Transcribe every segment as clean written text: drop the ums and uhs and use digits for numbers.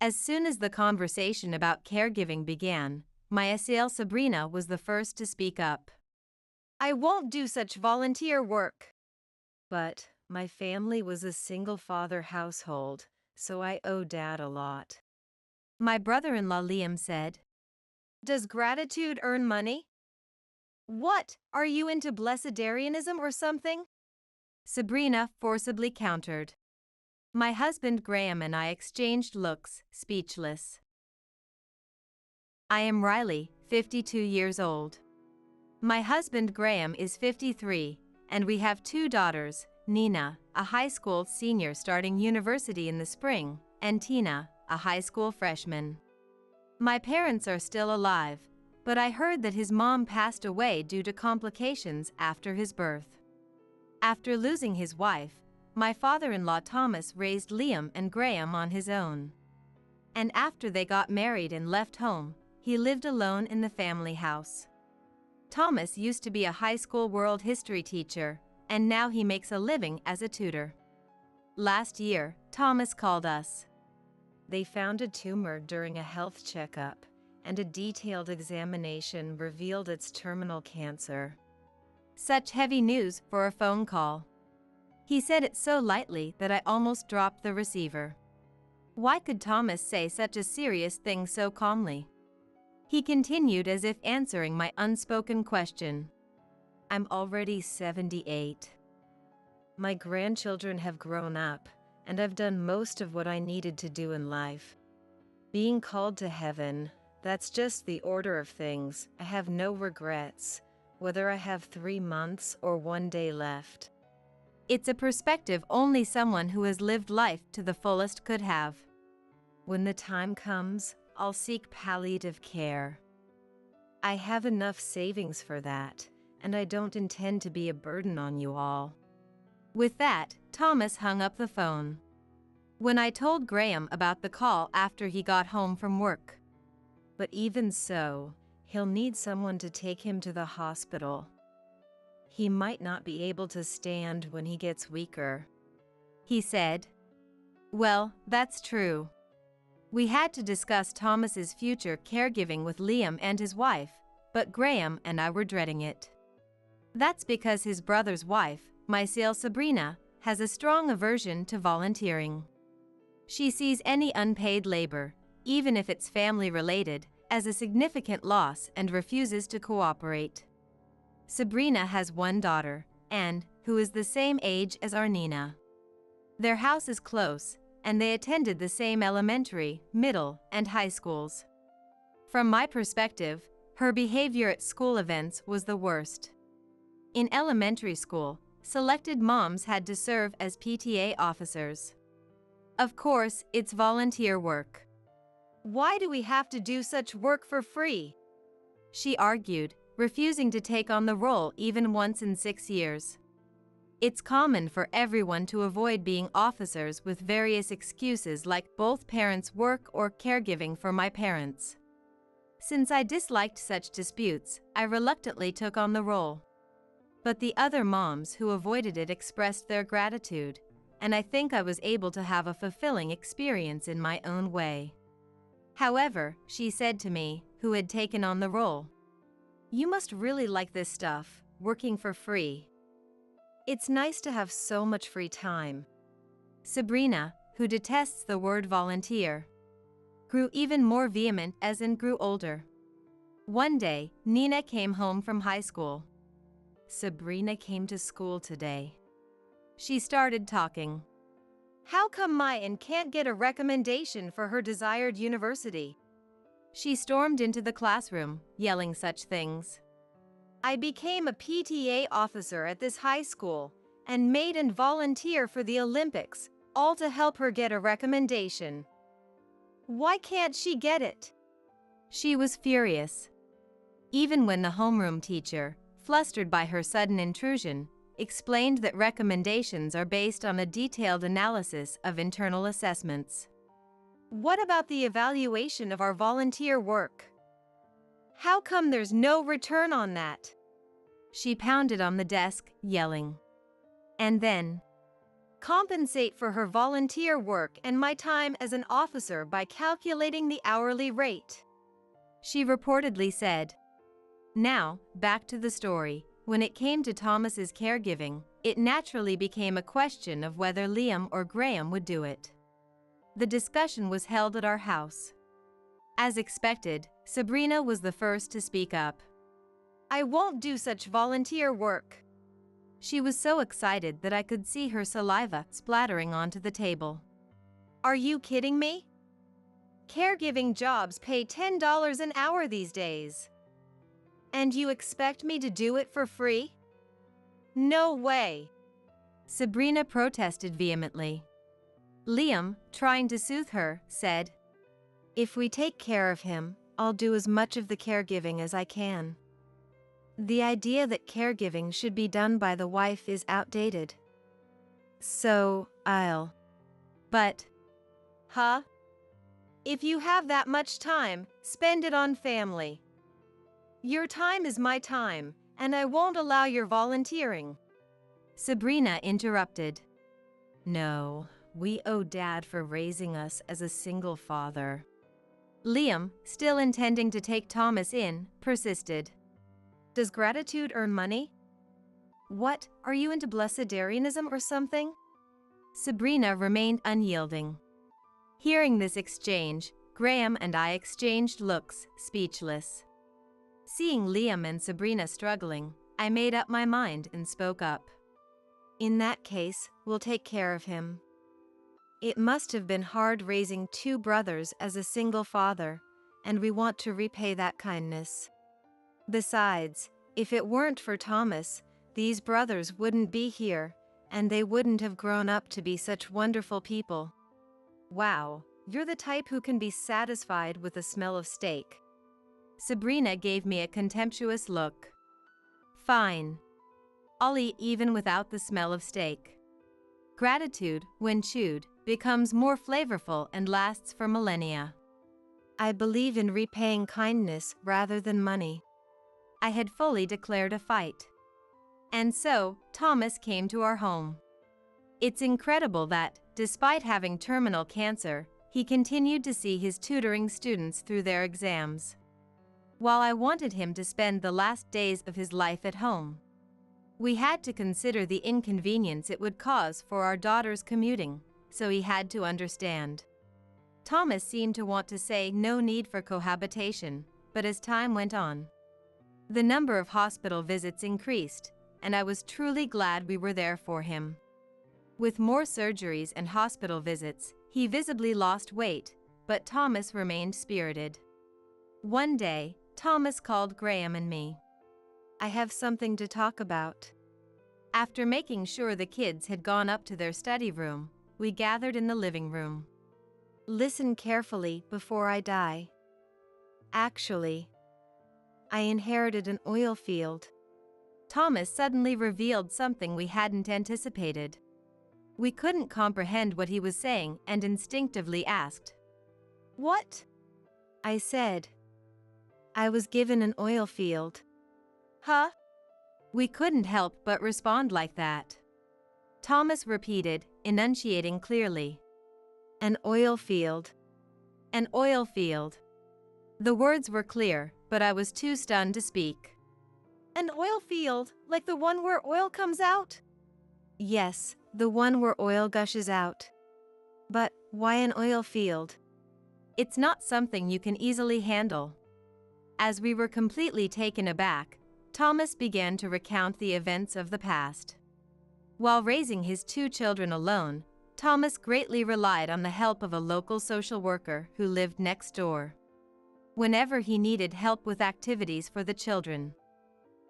As soon as the conversation about caregiving began, my Asael Sabrina was the first to speak up. I won't do such volunteer work. But my family was a single-father household, so I owe Dad a lot. My brother-in-law Liam said. Does gratitude earn money? What, are you into blessedarianism or something? Sabrina forcibly countered. My husband Graham and I exchanged looks, speechless. I am Riley, 52 years old. My husband Graham is 53, and we have 2 daughters, Nina, a high school senior starting university in the spring, and Tina, a high school freshman. My parents are still alive, but I heard that his mom passed away due to complications after his birth. After losing his wife, my father-in-law Thomas raised Liam and Graham on his own. And after they got married and left home, he lived alone in the family house. Thomas used to be a high school world history teacher, and now he makes a living as a tutor. Last year, Thomas called us. They found a tumor during a health checkup, and a detailed examination revealed it's terminal cancer. Such heavy news for a phone call. He said it so lightly that I almost dropped the receiver. Why could Thomas say such a serious thing so calmly? He continued as if answering my unspoken question. I'm already 78. My grandchildren have grown up, and I've done most of what I needed to do in life. Being called to heaven, that's just the order of things. I have no regrets, whether I have 3 months or 1 day left. It's a perspective only someone who has lived life to the fullest could have. When the time comes, I'll seek palliative care. I have enough savings for that, and I don't intend to be a burden on you all. With that, Thomas hung up the phone. When I told Graham about the call after he got home from work. But even so, he'll need someone to take him to the hospital. He might not be able to stand when he gets weaker. He said. Well, that's true. We had to discuss Thomas's future caregiving with Liam and his wife, but Graham and I were dreading it. That's because his brother's wife, my Asael Sabrina, has a strong aversion to volunteering. She sees any unpaid labor, even if it's family-related, as a significant loss and refuses to cooperate. Sabrina has 1 daughter, Anne, who is the same age as our Nina. Their house is close, and they attended the same elementary, middle, and high schools. From my perspective, her behavior at school events was the worst. In elementary school, selected moms had to serve as PTA officers. Of course, it's volunteer work. Why do we have to do such work for free? She argued, refusing to take on the role even once in 6 years. It's common for everyone to avoid being officers with various excuses like both parents work or caregiving for my parents. Since I disliked such disputes, I reluctantly took on the role. But the other moms who avoided it expressed their gratitude, and I think I was able to have a fulfilling experience in my own way. However, she said to me, who had taken on the role, "You must really like this stuff, working for free. It's nice to have so much free time." Sabrina, who detests the word volunteer, grew even more vehement as Anne grew older. One day, Nina came home from high school. Sabrina came to school today. She started talking. How come my Anne can't get a recommendation for her desired university? She stormed into the classroom, yelling such things. I became a PTA officer at this high school and made Anne volunteer for the Olympics, all to help her get a recommendation. Why can't she get it? She was furious. Even when the homeroom teacher, flustered by her sudden intrusion, explained that recommendations are based on a detailed analysis of internal assessments. What about the evaluation of our volunteer work? How come there's no return on that? She pounded on the desk, yelling. And then, compensate for her volunteer work and my time as an officer by calculating the hourly rate," she reportedly said. Now, back to the story. When it came to Thomas's caregiving, it naturally became a question of whether Liam or Graham would do it. The discussion was held at our house. As expected, Sabrina was the first to speak up. "I won't do such volunteer work." She was so excited that I could see her saliva splattering onto the table. "Are you kidding me? Caregiving jobs pay $10 an hour these days. And you expect me to do it for free? No way," Sabrina protested vehemently. Liam, trying to soothe her, said, "If we take care of him, I'll do as much of the caregiving as I can. The idea that caregiving should be done by the wife is outdated. So, I'll..." "But..." "Huh? If you have that much time, spend it on family. Your time is my time, and I won't allow your volunteering," Sabrina interrupted. "No, we owe Dad for raising us as a single father." Liam, still intending to take Thomas in, persisted. "Does gratitude earn money? What, are you into blessedarianism or something?" Sabrina remained unyielding. Hearing this exchange, Graham and I exchanged looks, speechless. Seeing Liam and Sabrina struggling, I made up my mind and spoke up. "In that case, we'll take care of him. It must have been hard raising two brothers as a single father, and we want to repay that kindness. Besides, if it weren't for Thomas, these brothers wouldn't be here, and they wouldn't have grown up to be such wonderful people." "Wow, you're the type who can be satisfied with the smell of steak." Sabrina gave me a contemptuous look. "Fine. I'll eat even without the smell of steak." Gratitude, when chewed, becomes more flavorful and lasts for millennia. "I believe in repaying kindness rather than money." I had fully declared a fight. And so, Thomas came to our home. It's incredible that, despite having terminal cancer, he continued to see his tutoring students through their exams. While I wanted him to spend the last days of his life at home, we had to consider the inconvenience it would cause for our daughter's commuting, so he had to understand. Thomas seemed to want to say no need for cohabitation, but as time went on, the number of hospital visits increased, and I was truly glad we were there for him. With more surgeries and hospital visits, he visibly lost weight, but Thomas remained spirited. One day, Thomas called Graham and me. "I have something to talk about." After making sure the kids had gone up to their study room, we gathered in the living room. "Listen carefully before I die. Actually, I inherited an oil field." Thomas suddenly revealed something we hadn't anticipated. We couldn't comprehend what he was saying and instinctively asked, "What?" I said, "I was given an oil field." "Huh?" We couldn't help but respond like that. Thomas repeated, enunciating clearly, "An oil field." "An oil field." The words were clear, but I was too stunned to speak. "An oil field, like the one where oil comes out?" "Yes, the one where oil gushes out. But why an oil field?" It's not something you can easily handle. As we were completely taken aback, Thomas began to recount the events of the past. While raising his two children alone, Thomas greatly relied on the help of a local social worker who lived next door. Whenever he needed help with activities for the children,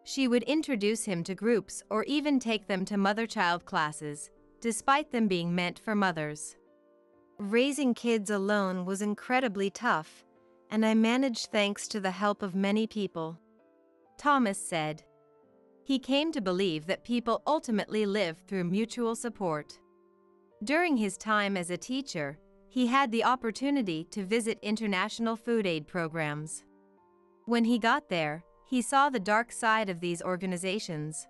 she would introduce him to groups or even take them to mother-child classes, despite them being meant for mothers. "Raising kids alone was incredibly tough, and I managed thanks to the help of many people," Thomas said. He came to believe that people ultimately live through mutual support. During his time as a teacher, he had the opportunity to visit international food aid programs. When he got there, he saw the dark side of these organizations.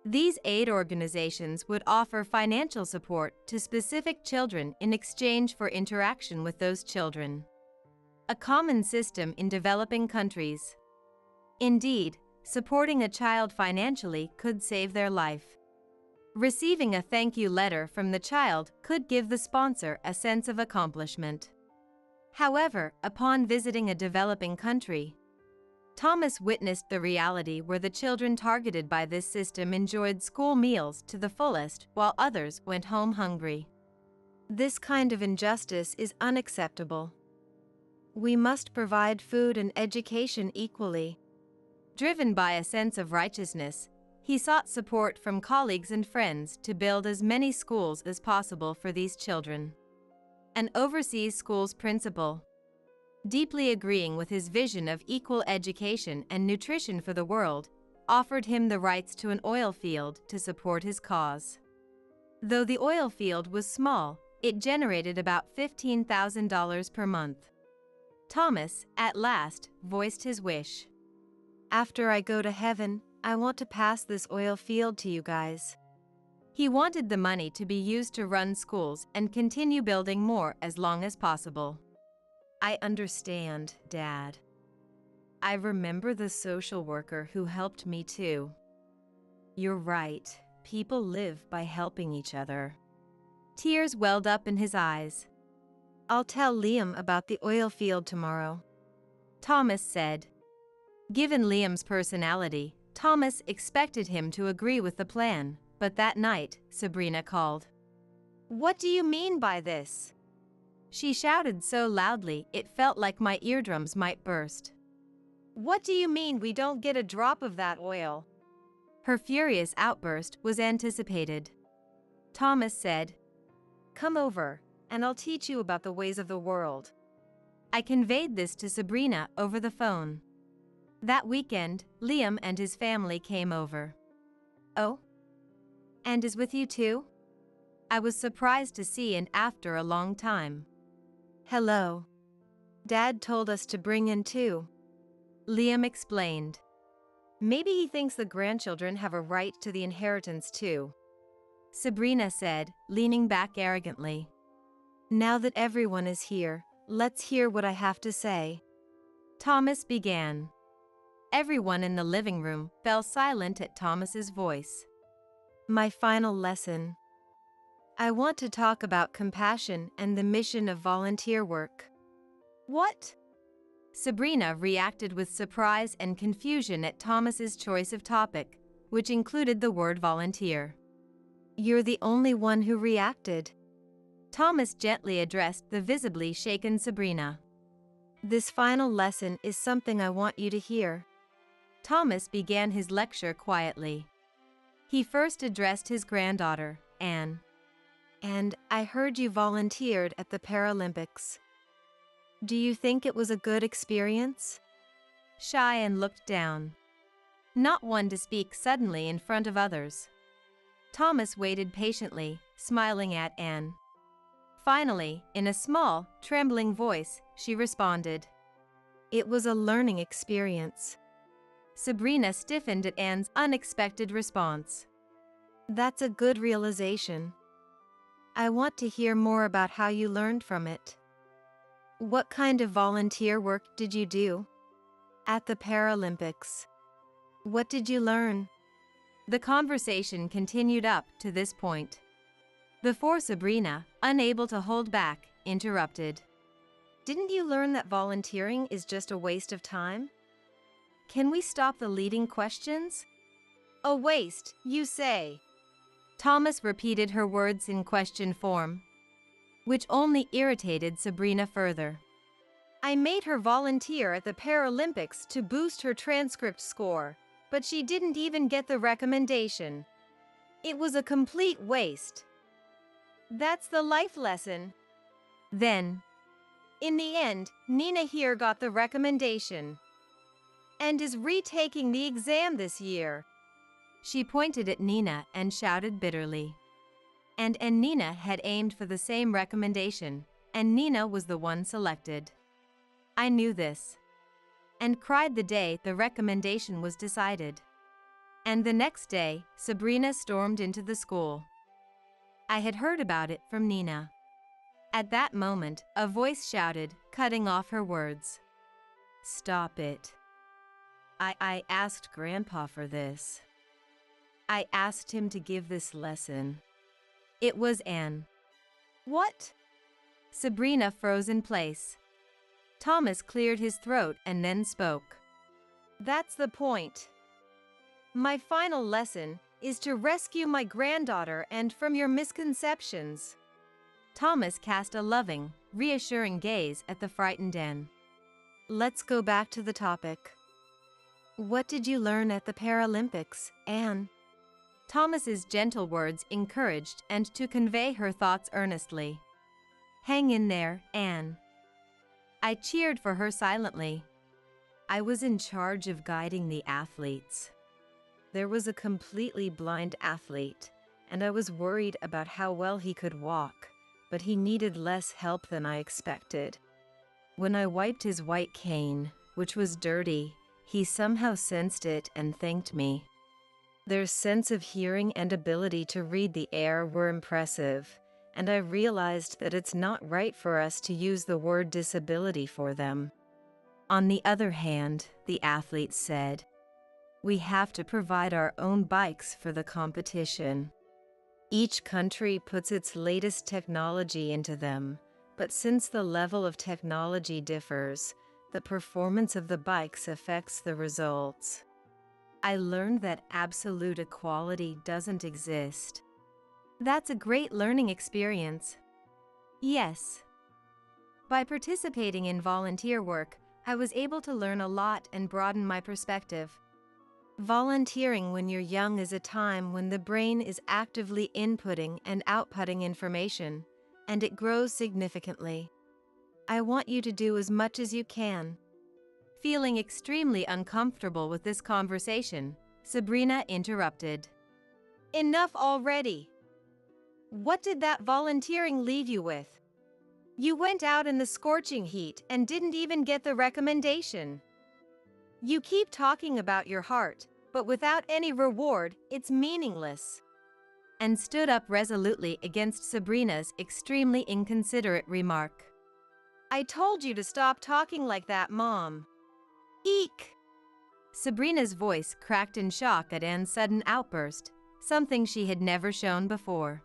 These aid organizations would offer financial support to specific children in exchange for interaction with those children. A common system in developing countries. Indeed, supporting a child financially could save their life. Receiving a thank you letter from the child could give the sponsor a sense of accomplishment. However, upon visiting a developing country, Thomas witnessed the reality where the children targeted by this system enjoyed school meals to the fullest while others went home hungry. This kind of injustice is unacceptable. We must provide food and education equally. Driven by a sense of righteousness, he sought support from colleagues and friends to build as many schools as possible for these children. An overseas schools principal, deeply agreeing with his vision of equal education and nutrition for the world, offered him the rights to an oil field to support his cause. Though the oil field was small, it generated about $15,000 per month. Thomas, at last, voiced his wish. After I go to heaven, I want to pass this oil field to you guys. He wanted the money to be used to run schools and continue building more as long as possible. I understand, Dad. I remember the social worker who helped me too. You're right, people live by helping each other. Tears welled up in his eyes. I'll tell Liam about the oil field tomorrow, Thomas said. Given Liam's personality, Thomas expected him to agree with the plan, but that night, Sabrina called. What do you mean by this? She shouted so loudly it felt like my eardrums might burst. What do you mean we don't get a drop of that oil? Her furious outburst was anticipated. Thomas said, Come over, and I'll teach you about the ways of the world. I conveyed this to Sabrina over the phone. That weekend, Liam and his family came over. Oh? And is with you too? I was surprised to see and after a long time. Hello. Dad told us to bring in two. Liam explained. Maybe he thinks the grandchildren have a right to the inheritance too, Sabrina said, leaning back arrogantly. Now that everyone is here, let's hear what I have to say. Thomas began. Everyone in the living room fell silent at Thomas's voice. My final lesson. I want to talk about compassion and the mission of volunteer work. What? Sabrina reacted with surprise and confusion at Thomas's choice of topic, which included the word volunteer. You're the only one who reacted. Thomas gently addressed the visibly shaken Sabrina. This final lesson is something I want you to hear. Thomas began his lecture quietly. He first addressed his granddaughter, Anne. And I heard you volunteered at the Paralympics. Do you think it was a good experience? Shy and looked down. Not one to speak suddenly in front of others. Thomas waited patiently, smiling at Anne. Finally, in a small, trembling voice, she responded. It was a learning experience. Sabrina stiffened at Anne's unexpected response. That's a good realization. I want to hear more about how you learned from it. What kind of volunteer work did you do? At the Paralympics. What did you learn? The conversation continued up to this point, before Sabrina, unable to hold back, interrupted. Didn't you learn that volunteering is just a waste of time? Can we stop the leading questions? A waste, you say? Thomas repeated her words in question form, which only irritated Sabrina further. I made her volunteer at the Paralympics to boost her transcript score, but she didn't even get the recommendation. It was a complete waste. That's the life lesson. Then, in the end, Nina here got the recommendation and is retaking the exam this year. She pointed at Nina and shouted bitterly. And Nina had aimed for the same recommendation, and Nina was the one selected. I knew this, and cried the day the recommendation was decided. And the next day, Sabrina stormed into the school. I had heard about it from Nina. At that moment, a voice shouted, cutting off her words. Stop it. I asked Grandpa for this. I asked him to give this lesson. It was Anne. What? Sabrina froze in place. Thomas cleared his throat and then spoke. That's the point. My final lesson is to rescue my granddaughter and from your misconceptions. Thomas cast a loving, reassuring gaze at the frightened Anne. Let's go back to the topic. What did you learn at the Paralympics, Anne? Thomas's gentle words encouraged and to convey her thoughts earnestly. Hang in there, Anne. I cheered for her silently. I was in charge of guiding the athletes. There was a completely blind athlete, and I was worried about how well he could walk, but he needed less help than I expected. When I wiped his white cane, which was dirty, he somehow sensed it and thanked me. Their sense of hearing and ability to read the air were impressive, and I realized that it's not right for us to use the word disability for them. On the other hand, the athlete said, we have to provide our own bikes for the competition. Each country puts its latest technology into them, but since the level of technology differs, the performance of the bikes affects the results. I learned that absolute equality doesn't exist. That's a great learning experience. Yes. By participating in volunteer work, I was able to learn a lot and broaden my perspective. Volunteering when you're young is a time when the brain is actively inputting and outputting information, and it grows significantly. I want you to do as much as you can. Feeling extremely uncomfortable with this conversation, Sabrina interrupted. Enough already. What did that volunteering leave you with? You went out in the scorching heat and didn't even get the recommendation. You keep talking about your heart, but without any reward, it's meaningless. And stood up resolutely against Sabrina's extremely inconsiderate remark. I told you to stop talking like that, Mom. Eek! Sabrina's voice cracked in shock at Anne's sudden outburst, something she had never shown before.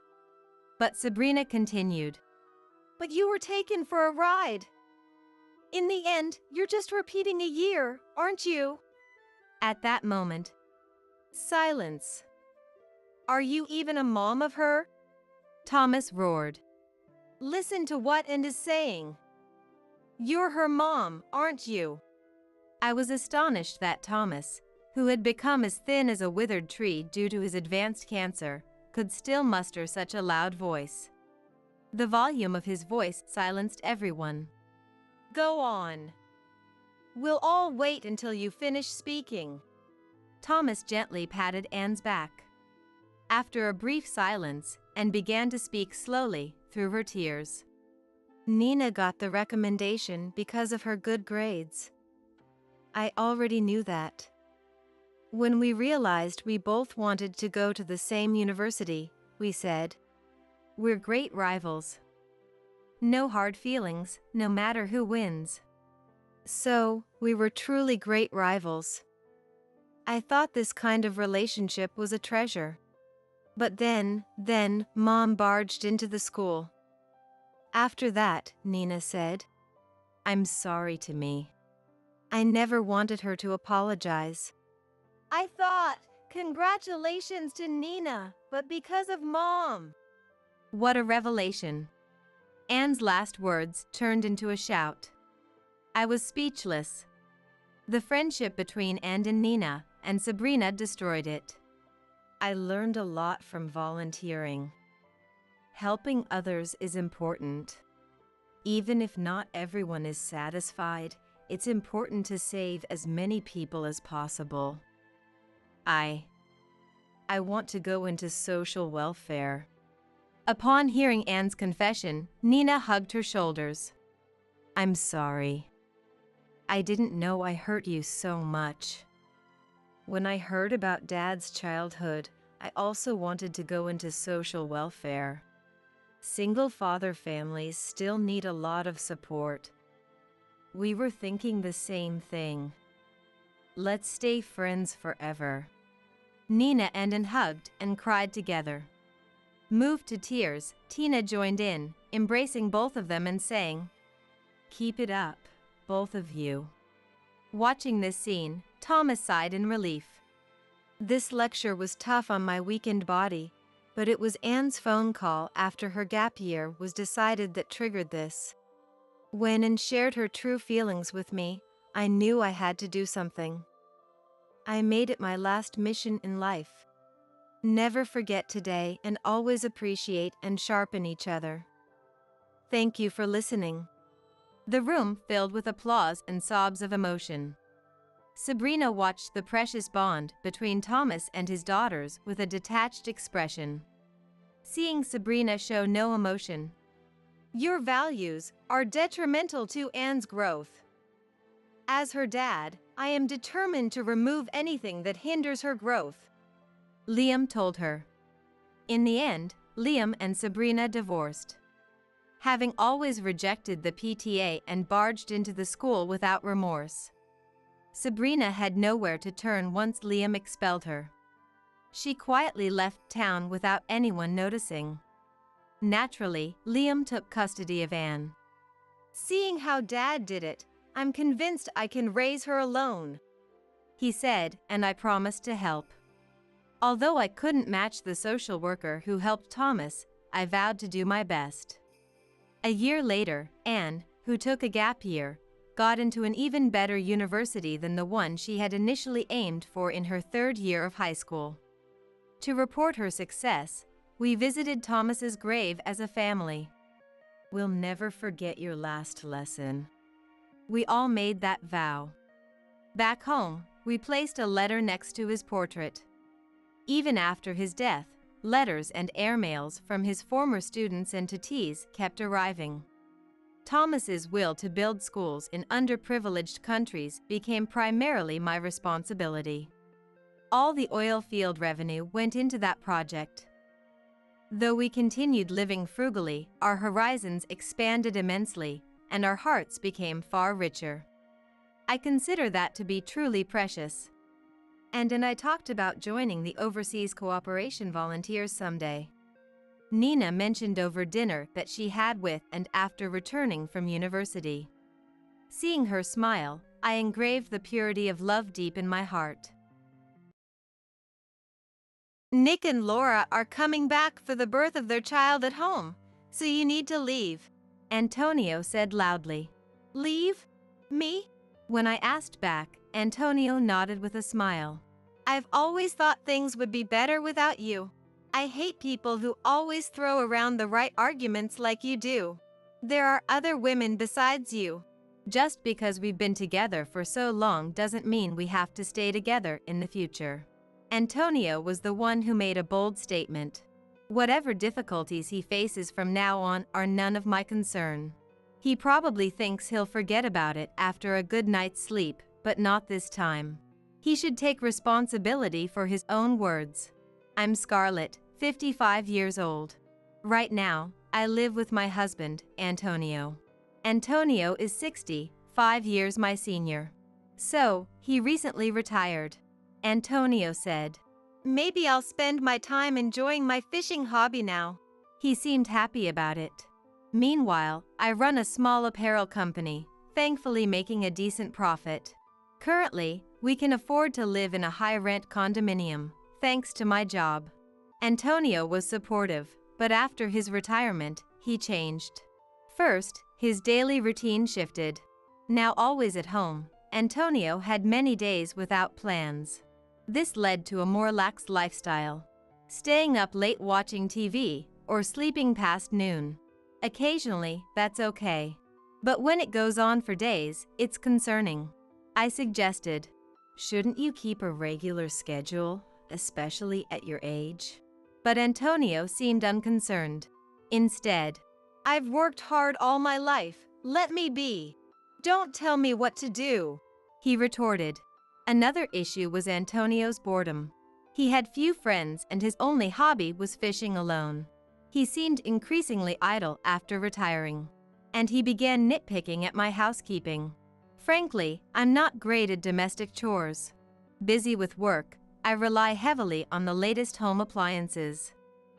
But Sabrina continued. But you were taken for a ride. In the end, you're just repeating a year, aren't you? At that moment, silence. Are you even a mom of her? Thomas roared. Listen to what Anne is saying. You're her mom, aren't you? I was astonished that Thomas, who had become as thin as a withered tree due to his advanced cancer, could still muster such a loud voice. The volume of his voice silenced everyone. Go on. We'll all wait until you finish speaking. Thomas gently patted Anne's back. After a brief silence, Anne began to speak slowly through her tears. Nina got the recommendation because of her good grades. I already knew that. When we realized we both wanted to go to the same university, we said, we're great rivals. No hard feelings, no matter who wins. So, we were truly great rivals. I thought this kind of relationship was a treasure. But then, Mom barged into the school. After that, Nina said, I'm sorry to me. I never wanted her to apologize. I thought, congratulations to Nina, but because of Mom. What a revelation. Anne's last words turned into a shout. I was speechless. The friendship between Anne and Nina and Sabrina destroyed it. I learned a lot from volunteering. Helping others is important. Even if not everyone is satisfied, it's important to save as many people as possible. I want to go into social welfare. Upon hearing Anne's confession, Nina hugged her shoulders. I'm sorry. I didn't know I hurt you so much. When I heard about Dad's childhood, I also wanted to go into social welfare. Single father families still need a lot of support. We were thinking the same thing. Let's stay friends forever. Nina and Ann hugged and cried together. Moved to tears, Tina joined in, embracing both of them and saying, "Keep it up, both of you." Watching this scene, Thomas sighed in relief. This lecture was tough on my weakened body, but it was Anne's phone call after her gap year was decided that triggered this. When Anne shared her true feelings with me, I knew I had to do something. I made it my last mission in life. Never forget today and always appreciate and sharpen each other. Thank you for listening. The room filled with applause and sobs of emotion. Sabrina watched the precious bond between Thomas and his daughters with a detached expression. Seeing Sabrina show no emotion, Your values are detrimental to Anne's growth. As her dad, I am determined to remove anything that hinders her growth, Liam told her. In the end, Liam and Sabrina divorced. Having always rejected the PTA and barged into the school without remorse, Sabrina had nowhere to turn once Liam expelled her. She quietly left town without anyone noticing. Naturally, Liam took custody of Anne. Seeing how Dad did it, I'm convinced I can raise her alone, He said, and I promised to help. Although I couldn't match the social worker who helped Thomas, I vowed to do my best. A year later, Anne, who took a gap year, got into an even better university than the one she had initially aimed for in her third year of high school. To report her success, we visited Thomas's grave as a family. "We'll never forget your last lesson." We all made that vow. Back home, we placed a letter next to his portrait. Even after his death, letters and airmails from his former students and tutees kept arriving. Thomas's will to build schools in underprivileged countries became primarily my responsibility. All the oil field revenue went into that project. Though we continued living frugally, our horizons expanded immensely, and our hearts became far richer. I consider that to be truly precious. And I talked about joining the Overseas Cooperation Volunteers someday. Nina mentioned over dinner that she had with and after returning from university. Seeing her smile, I engraved the purity of love deep in my heart. Nick and Laura are coming back for the birth of their child at home, so you need to leave, Antonio said loudly. Leave? Me? When I asked back, Antonio nodded with a smile. I've always thought things would be better without you. I hate people who always throw around the right arguments like you do. There are other women besides you. Just because we've been together for so long doesn't mean we have to stay together in the future. Antonio was the one who made a bold statement. Whatever difficulties he faces from now on are none of my concern. He probably thinks he'll forget about it after a good night's sleep, but not this time. He should take responsibility for his own words. I'm Scarlett, 55 years old. Right now, I live with my husband, Antonio. Antonio is 60, 5 years my senior. So, he recently retired. Antonio said. Maybe I'll spend my time enjoying my fishing hobby now. He seemed happy about it. Meanwhile, I run a small apparel company, thankfully making a decent profit. Currently, we can afford to live in a high-rent condominium, thanks to my job. Antonio was supportive, but after his retirement, he changed. First, his daily routine shifted. Now always at home, Antonio had many days without plans. This led to a more lax lifestyle, staying up late watching TV or sleeping past noon. Occasionally, that's okay. But when it goes on for days, it's concerning. I suggested, shouldn't you keep a regular schedule, especially at your age? But Antonio seemed unconcerned. Instead, I've worked hard all my life, let me be. Don't tell me what to do, he retorted. Another issue was Antonio's boredom. He had few friends and his only hobby was fishing alone. He seemed increasingly idle after retiring. And he began nitpicking at my housekeeping. Frankly, I'm not great at domestic chores. Busy with work, I rely heavily on the latest home appliances.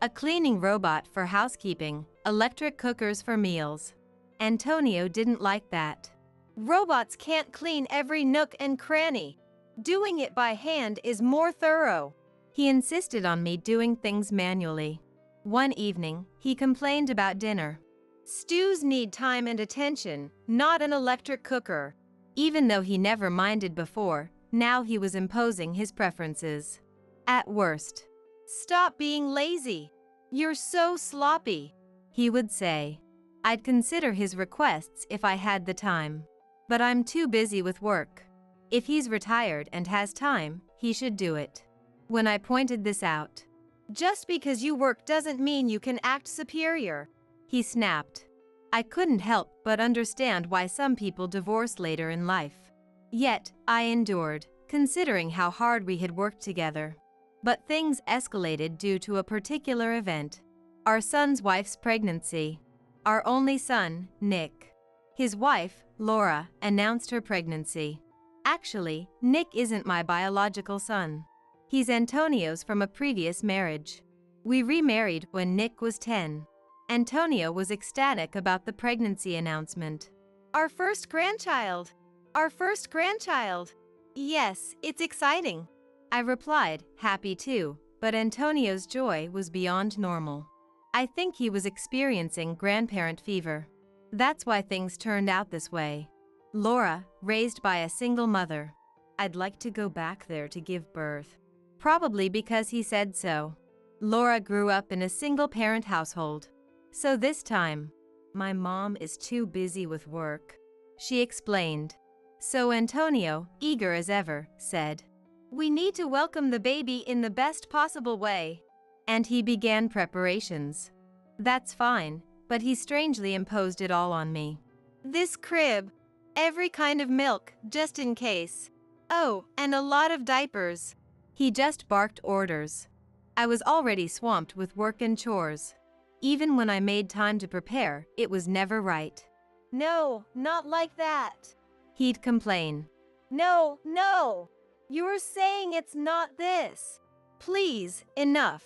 A cleaning robot for housekeeping, electric cookers for meals. Antonio didn't like that. Robots can't clean every nook and cranny. Doing it by hand is more thorough. He insisted on me doing things manually. One evening, he complained about dinner. Stews need time and attention, not an electric cooker. Even though he never minded before, now he was imposing his preferences. At worst, "Stop being lazy. You're so sloppy," he would say. I'd consider his requests if I had the time. But I'm too busy with work. If he's retired and has time, he should do it. When I pointed this out, "Just because you work doesn't mean you can act superior," he snapped. I couldn't help but understand why some people divorce later in life. Yet, I endured, considering how hard we had worked together. But things escalated due to a particular event. Our son's wife's pregnancy. Our only son, Nick. His wife, Laura, announced her pregnancy. Actually, Nick isn't my biological son. He's Antonio's from a previous marriage. We remarried when Nick was 10. Antonio was ecstatic about the pregnancy announcement. "Our first grandchild. Our first grandchild. Yes, it's exciting," I replied, happy too, but Antonio's joy was beyond normal. I think he was experiencing grandparent fever. That's why things turned out this way. Laura, raised by a single mother. I'd like to go back there to give birth. Probably because he said so. Laura grew up in a single-parent household. So this time, my mom is too busy with work, she explained. So Antonio, eager as ever, said, "We need to welcome the baby in the best possible way." And he began preparations. That's fine, but he strangely imposed it all on me. "This crib. Every kind of milk, just in case. Oh, and a lot of diapers." He just barked orders. I was already swamped with work and chores. Even when I made time to prepare, it was never right. "No, not like that," he'd complain. No, you're saying it's not this. Please, enough.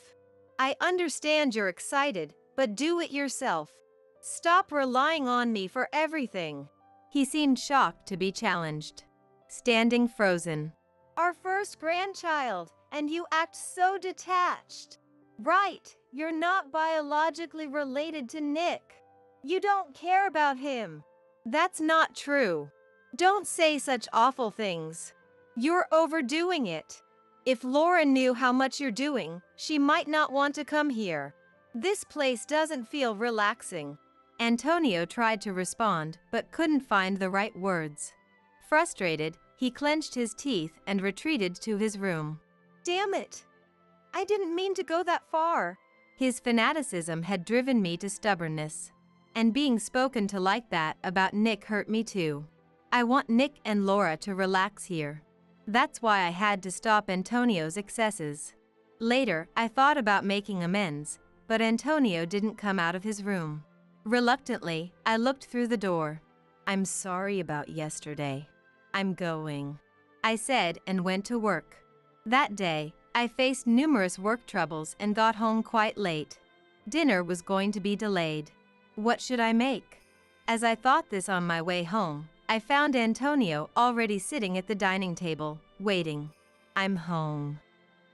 I understand you're excited, but do it yourself. Stop relying on me for everything." He seemed shocked to be challenged. Standing frozen. "Our first grandchild, and you act so detached. Right, you're not biologically related to Nick. You don't care about him." "That's not true. Don't say such awful things. You're overdoing it. If Laura knew how much you're doing, she might not want to come here. This place doesn't feel relaxing." Antonio tried to respond, but couldn't find the right words. Frustrated, he clenched his teeth and retreated to his room. "Damn it. I didn't mean to go that far." His fanaticism had driven me to stubbornness. And being spoken to like that about Nick hurt me too. I want Nick and Laura to relax here. That's why I had to stop Antonio's excesses. Later, I thought about making amends, but Antonio didn't come out of his room. Reluctantly, I looked through the door. "I'm sorry about yesterday. I'm going," I said and went to work. That day, I faced numerous work troubles and got home quite late. Dinner was going to be delayed. What should I make? As I thought this on my way home, I found Antonio already sitting at the dining table, waiting. "I'm home.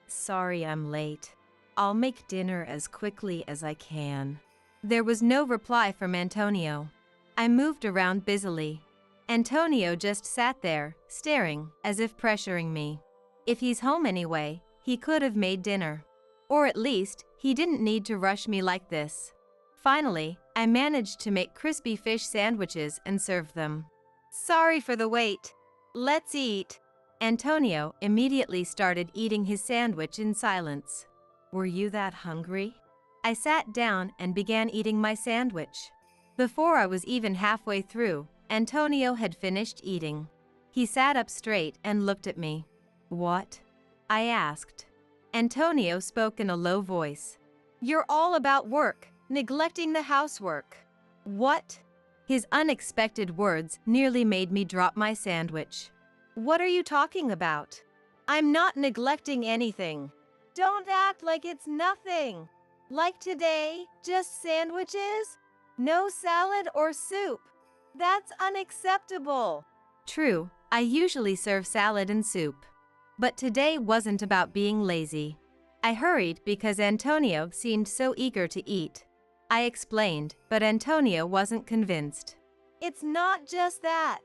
Sorry I'm late. I'll make dinner as quickly as I can." There was no reply from Antonio. I moved around busily. Antonio just sat there, staring, as if pressuring me. If he's home anyway, he could have made dinner. Or at least, he didn't need to rush me like this. Finally, I managed to make crispy fish sandwiches and serve them. "Sorry for the wait. Let's eat." Antonio immediately started eating his sandwich in silence. "Were you that hungry?" I sat down and began eating my sandwich. Before I was even halfway through, Antonio had finished eating. He sat up straight and looked at me. What? I asked. Antonio spoke in a low voice. You're all about work, neglecting the housework. What? His unexpected words nearly made me drop my sandwich. What are you talking about? I'm not neglecting anything. Don't act like it's nothing. Like today, just sandwiches? No salad or soup. That's unacceptable. True, I usually serve salad and soup. But today wasn't about being lazy. I hurried because Antonio seemed so eager to eat. I explained, but Antonio wasn't convinced. It's not just that.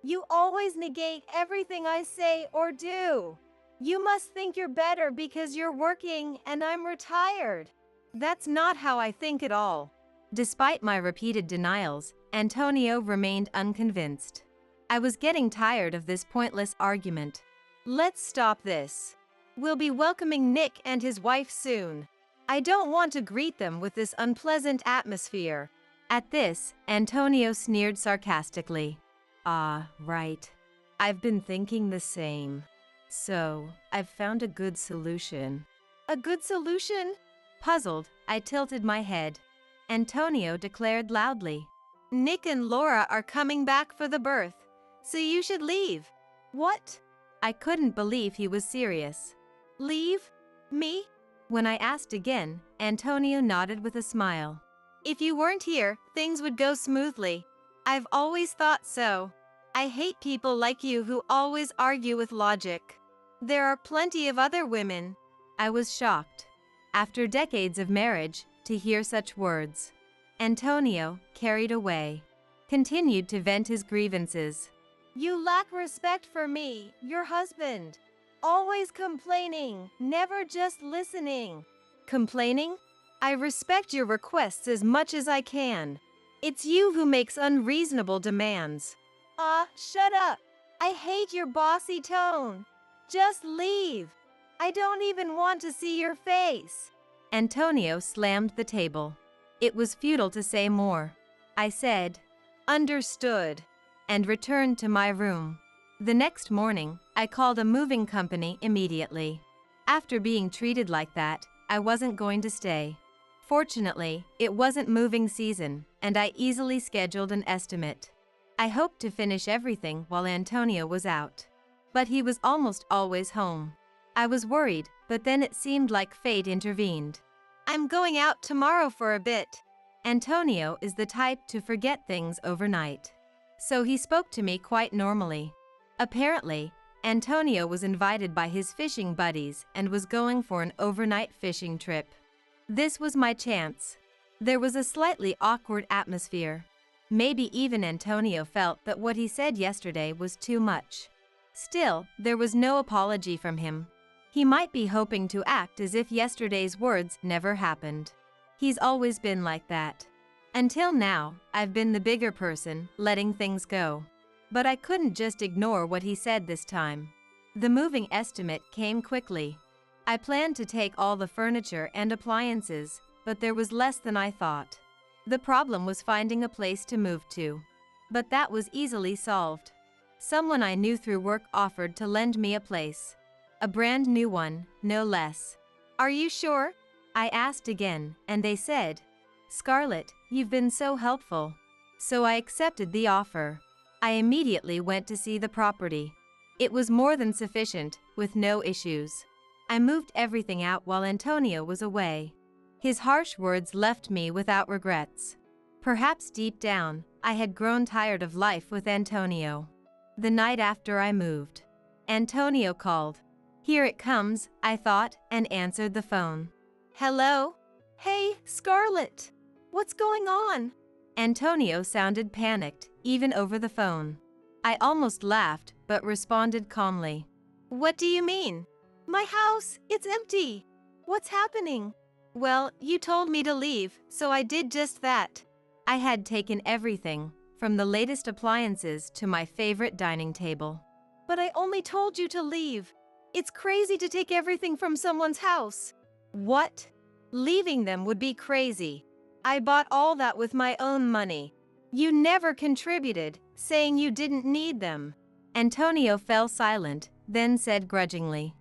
You always negate everything I say or do. You must think you're better because you're working and I'm retired. That's not how I think at all. Despite my repeated denials, Antonio remained unconvinced. I was getting tired of this pointless argument. Let's stop this. We'll be welcoming Nick and his wife soon. I don't want to greet them with this unpleasant atmosphere. At this, Antonio sneered sarcastically. Ah, right. I've been thinking the same. So, I've found a good solution. A good solution? Puzzled, I tilted my head. Antonio declared loudly. Nick and Laura are coming back for the birth, so you should leave. What? I couldn't believe he was serious. Leave? Me? When I asked again, Antonio nodded with a smile. If you weren't here, things would go smoothly. I've always thought so. I hate people like you who always argue with logic. There are plenty of other women. I was shocked. After decades of marriage, to hear such words. Antonio, carried away, continued to vent his grievances. You lack respect for me, your husband. Always complaining, never just listening. Complaining? I respect your requests as much as I can. It's you who makes unreasonable demands. Shut up. I hate your bossy tone. Just leave. I don't even want to see your face. Antonio slammed the table. It was futile to say more. I said, understood, and returned to my room. The next morning, I called a moving company immediately. After being treated like that, I wasn't going to stay. Fortunately, it wasn't moving season, and I easily scheduled an estimate. I hoped to finish everything while Antonio was out. But he was almost always home. I was worried, but then it seemed like fate intervened. I'm going out tomorrow for a bit. Antonio is the type to forget things overnight. So he spoke to me quite normally. Apparently, Antonio was invited by his fishing buddies and was going for an overnight fishing trip. This was my chance. There was a slightly awkward atmosphere. Maybe even Antonio felt that what he said yesterday was too much. Still, there was no apology from him. He might be hoping to act as if yesterday's words never happened. He's always been like that. Until now, I've been the bigger person, letting things go. But I couldn't just ignore what he said this time. The moving estimate came quickly. I planned to take all the furniture and appliances, but there was less than I thought. The problem was finding a place to move to. But that was easily solved. Someone I knew through work offered to lend me a place. A brand new one, no less. Are you sure? I asked again, and they said, Scarlett, you've been so helpful. So I accepted the offer. I immediately went to see the property. It was more than sufficient, with no issues. I moved everything out while Antonio was away. His harsh words left me without regrets. Perhaps deep down, I had grown tired of life with Antonio. The night after I moved, Antonio called. Here it comes, I thought, and answered the phone. Hello? Hey, Scarlett. What's going on? Antonio sounded panicked, even over the phone. I almost laughed, but responded calmly. What do you mean? My house, it's empty. What's happening? Well, you told me to leave, so I did just that. I had taken everything, from the latest appliances to my favorite dining table. But I only told you to leave. It's crazy to take everything from someone's house. What? Leaving them would be crazy. I bought all that with my own money. You never contributed, saying you didn't need them. Antonio fell silent, then said grudgingly,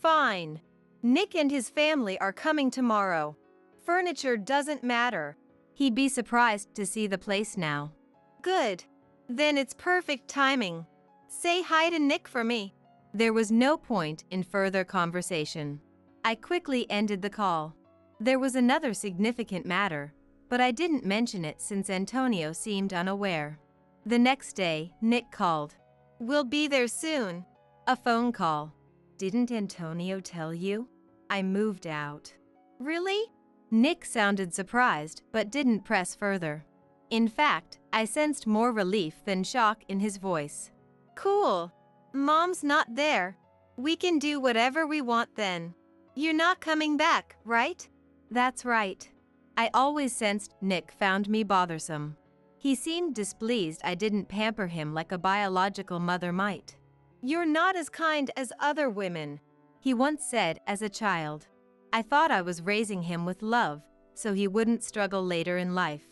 "Fine. Nick and his family are coming tomorrow. Furniture doesn't matter." he'd be surprised to see the place now. "Good. Then it's perfect timing. Say hi to Nick for me." There was no point in further conversation. I quickly ended the call. There was another significant matter, but I didn't mention it since Antonio seemed unaware. The next day, Nick called. "We'll be there soon." A phone call. "Didn't Antonio tell you? I moved out." "Really?" Nick sounded surprised but didn't press further. In fact, I sensed more relief than shock in his voice. "Cool. Mom's not there. We can do whatever we want then. You're not coming back, right?" That's right. I always sensed Nick found me bothersome. He seemed displeased I didn't pamper him like a biological mother might. "You're not as kind as other women," he once said as a child. I thought I was raising him with love, so he wouldn't struggle later in life.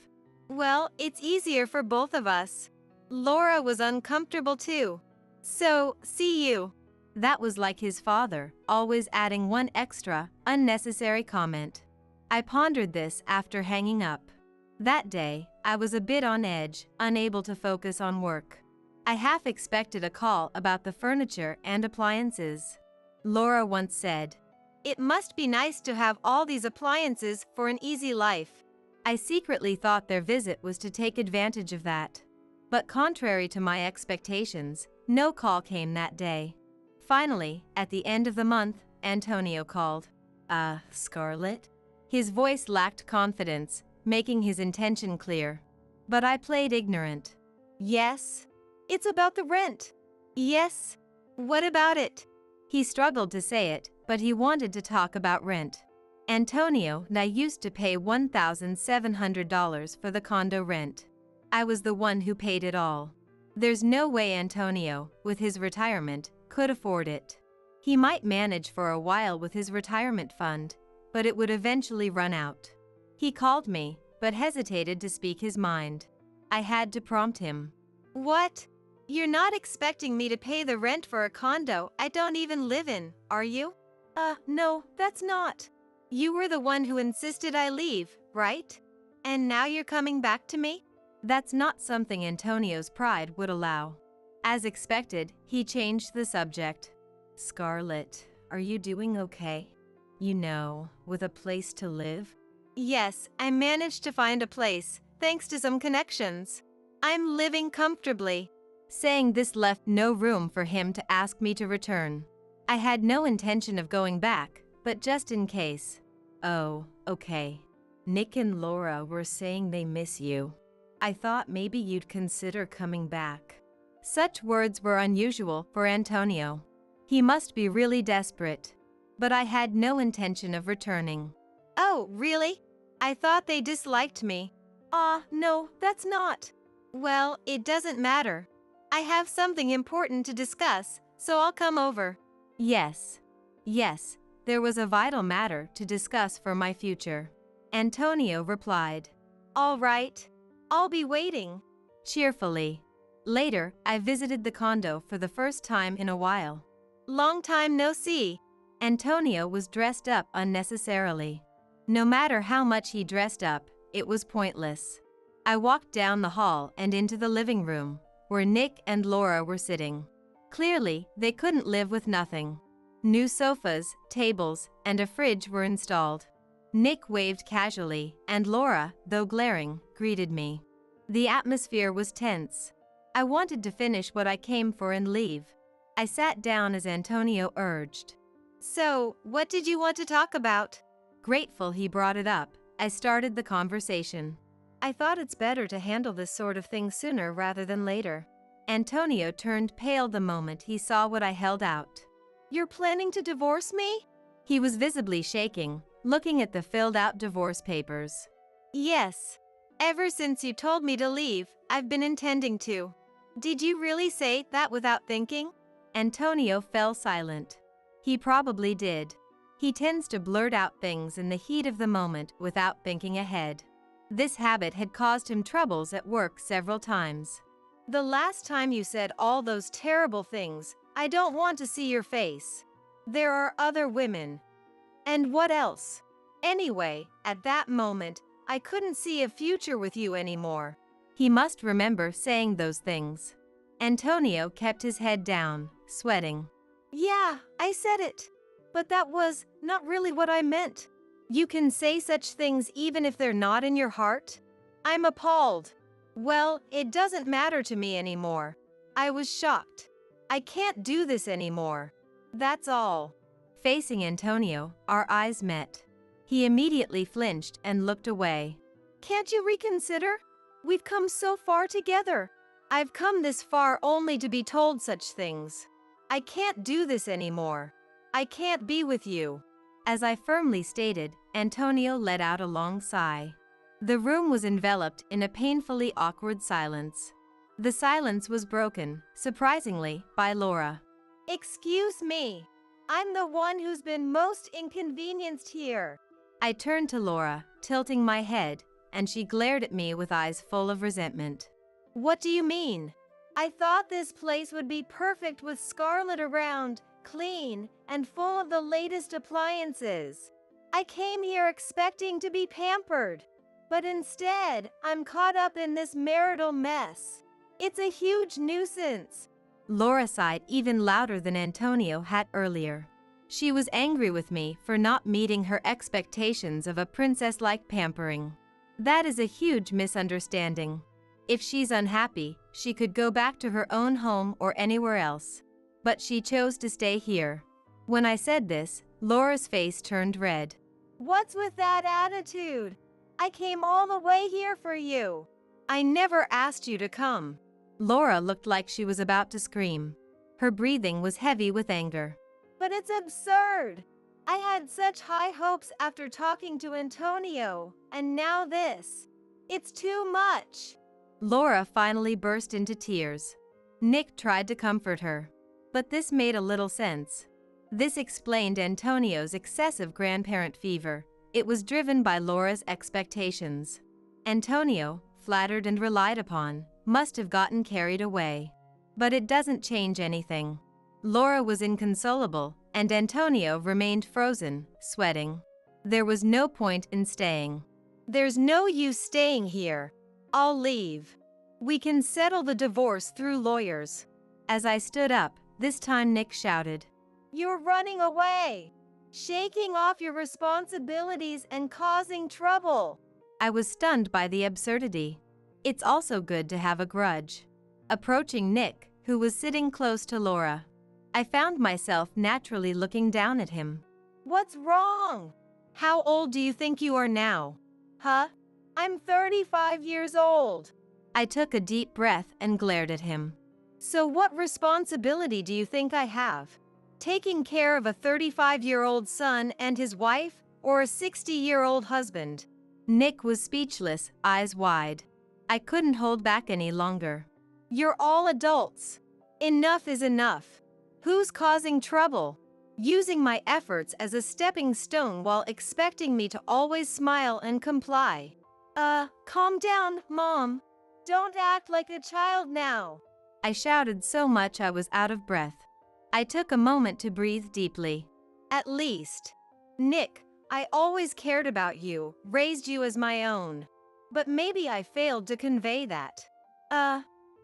"Well, it's easier for both of us. Laura was uncomfortable too. So, see you." That was like his father, always adding one extra, unnecessary comment. I pondered this after hanging up. That day, I was a bit on edge, unable to focus on work. I half expected a call about the furniture and appliances. Laura once said, "It must be nice to have all these appliances for an easy life." I secretly thought their visit was to take advantage of that. But contrary to my expectations, no call came that day. Finally, at the end of the month, Antonio called. Scarlett?" His voice lacked confidence, making his intention clear. But I played ignorant. "Yes. It's about the rent." "Yes. What about it?" He struggled to say it, but he wanted to talk about rent. Antonio and I used to pay $1,700 for the condo rent. I was the one who paid it all. There's no way Antonio, with his retirement, could afford it. He might manage for a while with his retirement fund, but it would eventually run out. He called me, but hesitated to speak his mind. I had to prompt him. "What? You're not expecting me to pay the rent for a condo I don't even live in, are you?" No, that's not. You were the one who insisted I leave, right? And now you're coming back to me?" That's not something Antonio's pride would allow. As expected, he changed the subject. "Scarlett, are you doing okay? You know, with a place to live?" "Yes, I managed to find a place, thanks to some connections. I'm living comfortably." Saying this left no room for him to ask me to return. I had no intention of going back, but just in case. "Oh, okay. Nick and Laura were saying they miss you. I thought maybe you'd consider coming back." Such words were unusual for Antonio. He must be really desperate. But I had no intention of returning. "Oh, really? I thought they disliked me." No, that's not." "Well, it doesn't matter. I have something important to discuss, so I'll come over." Yes, there was a vital matter to discuss for my future. Antonio replied. "All right. I'll be waiting." Cheerfully. Later, I visited the condo for the first time in a while. "Long time no see." Antonio was dressed up unnecessarily. No matter how much he dressed up, it was pointless. I walked down the hall and into the living room, where Nick and Laura were sitting. Clearly, they couldn't live with nothing. New sofas, tables, and a fridge were installed. Nick waved casually, and Laura, though glaring, greeted me. The atmosphere was tense. I wanted to finish what I came for and leave. I sat down as Antonio urged. "So, what did you want to talk about?" Grateful he brought it up, I started the conversation. I thought it's better to handle this sort of thing sooner rather than later. Antonio turned pale the moment he saw what I held out. "You're planning to divorce me?" He was visibly shaking, looking at the filled-out divorce papers. "Yes. Ever since you told me to leave, I've been intending to." "Did you really say that without thinking?" Antonio fell silent. He probably did. He tends to blurt out things in the heat of the moment without thinking ahead. This habit had caused him troubles at work several times. The last time you said all those terrible things, I don't want to see your face. There are other women. And what else? Anyway, at that moment, I couldn't see a future with you anymore. He must remember saying those things. Antonio kept his head down, sweating. Yeah, I said it. But that was not really what I meant. You can say such things even if they're not in your heart? I'm appalled. Well, it doesn't matter to me anymore. I was shocked. I can't do this anymore. That's all. Facing Antonio, our eyes met. He immediately flinched and looked away. Can't you reconsider? We've come so far together. I've come this far only to be told such things. I can't do this anymore. I can't be with you. As I firmly stated, Antonio let out a long sigh. The room was enveloped in a painfully awkward silence. The silence was broken, surprisingly, by Laura. Excuse me. I'm the one who's been most inconvenienced here. I turned to Laura, tilting my head, and she glared at me with eyes full of resentment. What do you mean? I thought this place would be perfect with Scarlet around, clean, and full of the latest appliances. I came here expecting to be pampered. But instead, I'm caught up in this marital mess. It's a huge nuisance. Laura sighed even louder than Antonio had earlier. She was angry with me for not meeting her expectations of a princess-like pampering. That is a huge misunderstanding. If she's unhappy, she could go back to her own home or anywhere else. But she chose to stay here. When I said this, Laura's face turned red. What's with that attitude? I came all the way here for you. I never asked you to come. Laura looked like she was about to scream. Her breathing was heavy with anger. But it's absurd. I had such high hopes after talking to Antonio, and now this. It's too much. Laura finally burst into tears. Nick tried to comfort her. But this made a little sense. This explained Antonio's excessive grandparent fever. It was driven by Laura's expectations. Antonio, flattered and relied upon, must have gotten carried away. But it doesn't change anything. Laura was inconsolable, and Antonio remained frozen, sweating. There was no point in staying. There's no use staying here. I'll leave. We can settle the divorce through lawyers. As I stood up, this time Nick shouted. You're running away, shaking off your responsibilities and causing trouble. I was stunned by the absurdity. It's also good to have a grudge. Approaching Nick, who was sitting close to Laura, I found myself naturally looking down at him. What's wrong? How old do you think you are now? Huh? I'm 35 years old. I took a deep breath and glared at him. So what responsibility do you think I have? Taking care of a 35-year-old son and his wife, or a 60-year-old husband? Nick was speechless, eyes wide. I couldn't hold back any longer. You're all adults. Enough is enough. Who's causing trouble? Using my efforts as a stepping stone while expecting me to always smile and comply. Calm down, Mom. Don't act like a child now. I shouted so much I was out of breath. I took a moment to breathe deeply. At least. Nick, I always cared about you, raised you as my own. But maybe I failed to convey that.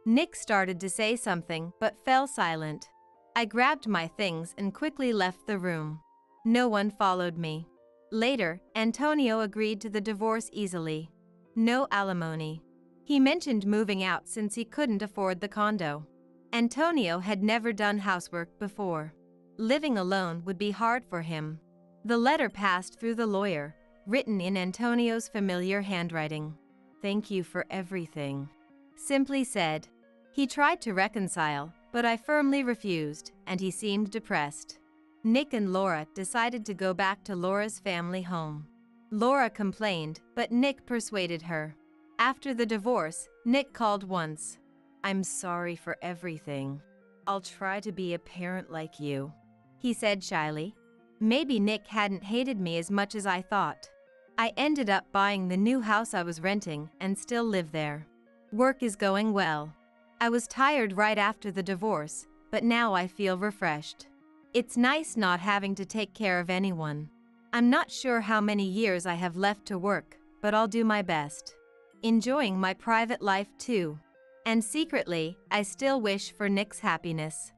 Nick started to say something but fell silent. I grabbed my things and quickly left the room. No one followed me. Later, Antonio agreed to the divorce easily. No alimony. He mentioned moving out since he couldn't afford the condo. Antonio had never done housework before. Living alone would be hard for him. The letter passed through the lawyer, written in Antonio's familiar handwriting. "Thank you for everything," simply said. He tried to reconcile, but I firmly refused, and he seemed depressed. Nick and Laura decided to go back to Laura's family home. Laura complained, but Nick persuaded her. After the divorce, Nick called once. "I'm sorry for everything. I'll try to be a parent like you," he said shyly. Maybe Nick hadn't hated me as much as I thought. I ended up buying the new house I was renting and still live there. Work is going well. I was tired right after the divorce, but now I feel refreshed. It's nice not having to take care of anyone. I'm not sure how many years I have left to work, but I'll do my best. Enjoying my private life too. And secretly, I still wish for Nick's happiness.